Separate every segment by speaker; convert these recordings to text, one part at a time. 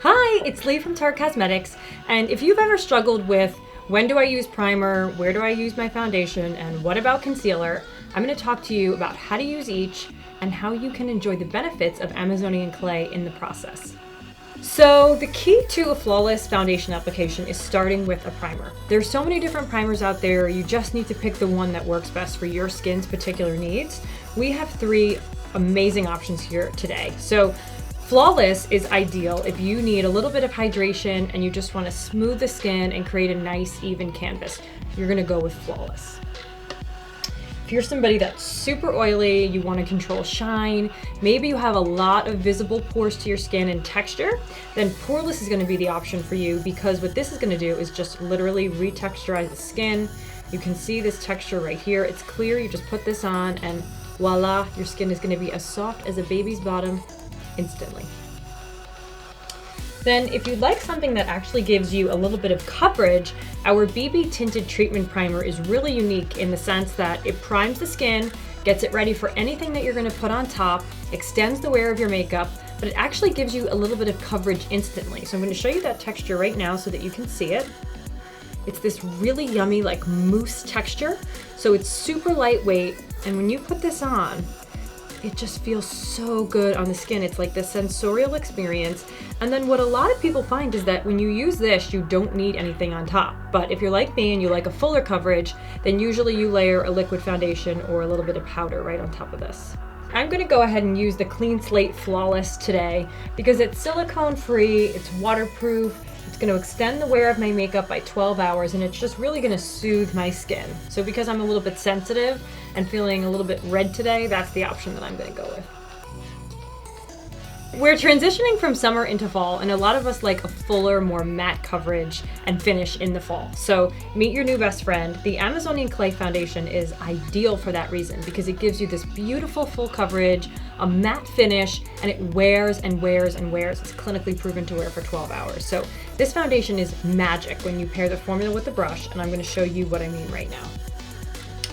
Speaker 1: Hi, it's Leigh from Tarte Cosmetics, and if you've ever struggled with when do I use primer, where do I use my foundation, and what about concealer, I'm going to talk to you about how to use each and how you can enjoy the benefits of Amazonian clay in the process. So the key to a flawless foundation application is starting with a primer. There's so many different primers out there, you just need to pick the one that works best for your skin's particular needs. We have 3 amazing options here today. So Flawless is ideal if you need a little bit of hydration and you just want to smooth the skin and create a nice even canvas. You're going to go with Flawless. If you're somebody that's super oily, you want to control shine, maybe you have a lot of visible pores to your skin and texture, then poreless is going to be the option for you, because what this is going to do is just literally retexturize the skin. You can see this texture right here. It's clear. You just put this on and voila, your skin is going to be as soft as a baby's bottom instantly. Then if you'd like something that actually gives you a little bit of coverage, our BB Tinted Treatment Primer is really unique in the sense that it primes the skin, gets it ready for anything that you're going to put on top, extends the wear of your makeup, but it actually gives you a little bit of coverage instantly. So I'm going to show you that texture right now so that you can see it. It's this really yummy like mousse texture, so it's super lightweight, and when you put this on, it just feels so good on the skin. It's like this sensorial experience. And then what a lot of people find is that when you use this, you don't need anything on top. But if you're like me and you like a fuller coverage, then usually you layer a liquid foundation or a little bit of powder right on top of this. I'm going to go ahead and use the Clean Slate Flawless today because it's silicone free, it's waterproof, it's going to extend the wear of my makeup by 12 hours, and it's just really going to soothe my skin. So because I'm a little bit sensitive and feeling a little bit red today, that's the option that I'm going to go with. We're transitioning from summer into fall, and a lot of us like a fuller, more matte coverage and finish in the fall. So meet your new best friend. The Amazonian Clay Foundation is ideal for that reason because it gives you this beautiful full coverage, a matte finish, and it wears and wears and wears. It's clinically proven to wear for 12 hours. So this foundation is magic when you pair the formula with the brush, and I'm going to show you what I mean right now.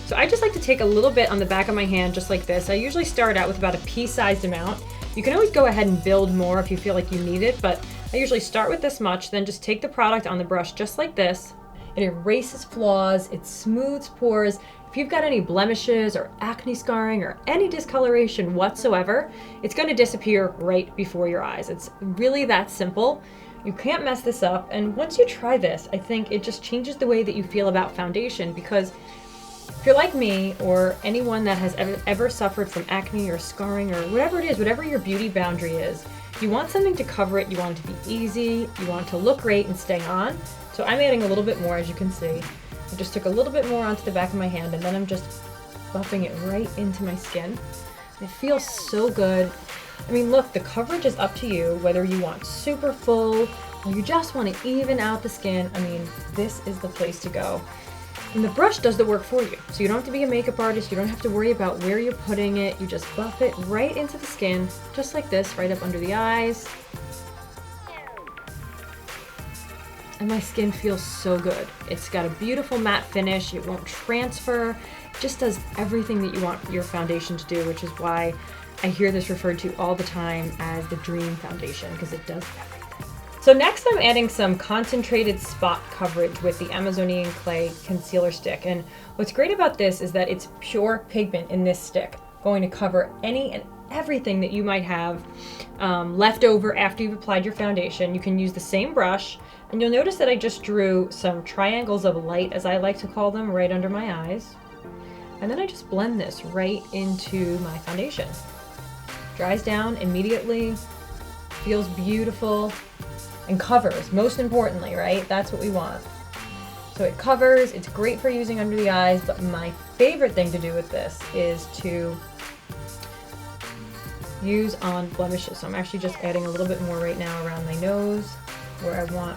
Speaker 1: So I just like to take a little bit on the back of my hand just like this. I usually start out with about a pea-sized amount. You can always go ahead and build more if you feel like you need it, but I usually start with this much, then just take the product on the brush just like this. It erases flaws, it smooths pores. If you've got any blemishes or acne scarring or any discoloration whatsoever, it's going to disappear right before your eyes. It's really that simple. You can't mess this up, and once you try this, I think it just changes the way that you feel about foundation, because if you're like me or anyone that has ever suffered from acne or scarring or whatever it is, whatever your beauty boundary is, you want something to cover it, you want it to be easy, you want it to look great and stay on. So I'm adding a little bit more, as you can see. I just took a little bit more onto the back of my hand, and then I'm just buffing it right into my skin. It feels so good. I mean, look, the coverage is up to you, whether you want super full or you just want to even out the skin. I mean, this is the place to go. And the brush does the work for you. So you don't have to be a makeup artist, you don't have to worry about where you're putting it. You just buff it right into the skin, just like this, right up under the eyes. And my skin feels so good. It's got a beautiful matte finish, it won't transfer, it just does everything that you want your foundation to do, which is why I hear this referred to all the time as the dream foundation, because it does everything. So next I'm adding some concentrated spot coverage with the Amazonian Clay Concealer Stick. And what's great about this is that it's pure pigment in this stick, going to cover any and everything that you might have left over after you've applied your foundation. You can use the same brush, and you'll notice that I just drew some triangles of light, as I like to call them, right under my eyes. And then I just blend this right into my foundation. Dries down immediately, feels beautiful, and covers, most importantly, right? That's what we want. So it covers, it's great for using under the eyes, but my favorite thing to do with this is to use on blemishes. So I'm actually just adding a little bit more right now around my nose, where I want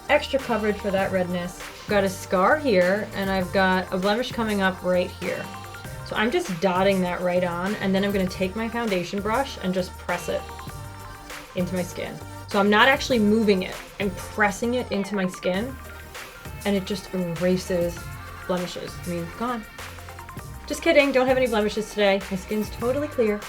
Speaker 1: extra coverage for that redness. I've got a scar here, and I've got a blemish coming up right here. So I'm just dotting that right on, and then I'm going to take my foundation brush and just press it into my skin. So I'm not actually moving it, I'm pressing it into my skin, and it just erases blemishes. I mean, gone. Just kidding, don't have any blemishes today. My skin's totally clear.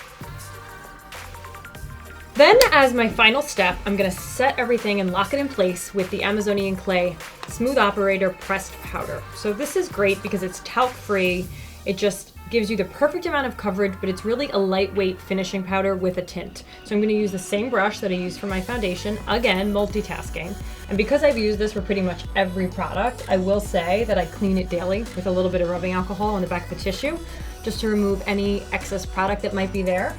Speaker 1: Then as my final step, I'm gonna set everything and lock it in place with the Amazonian Clay Smooth Operator Pressed Powder. So this is great because it's talc free. It just gives you the perfect amount of coverage, but it's really a lightweight finishing powder with a tint. So I'm gonna use the same brush that I used for my foundation, again, multitasking. And because I've used this for pretty much every product, I will say that I clean it daily with a little bit of rubbing alcohol on the back of the tissue, just to remove any excess product that might be there.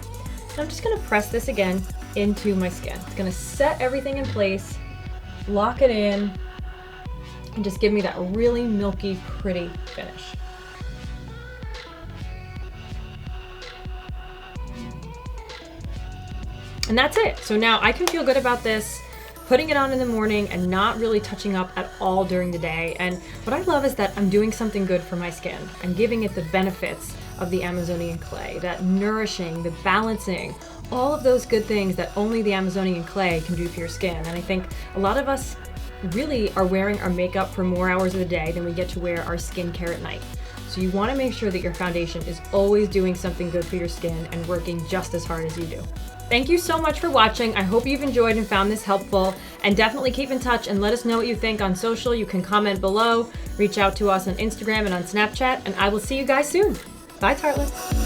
Speaker 1: And I'm just gonna press this again into my skin. It's gonna set everything in place, lock it in, and just give me that really milky, pretty finish. And that's it. So now I can feel good about this, putting it on in the morning and not really touching up at all during the day. And what I love is that I'm doing something good for my skin and giving it the benefits of the Amazonian clay, that nourishing, the balancing, all of those good things that only the Amazonian clay can do for your skin. And I think a lot of us really are wearing our makeup for more hours of the day than we get to wear our skincare at night. So you want to make sure that your foundation is always doing something good for your skin and working just as hard as you do. Thank you so much for watching. I hope you've enjoyed and found this helpful, and definitely keep in touch and let us know what you think on social. You can comment below, reach out to us on Instagram and on Snapchat, and I will see you guys soon. Bye, tartlets.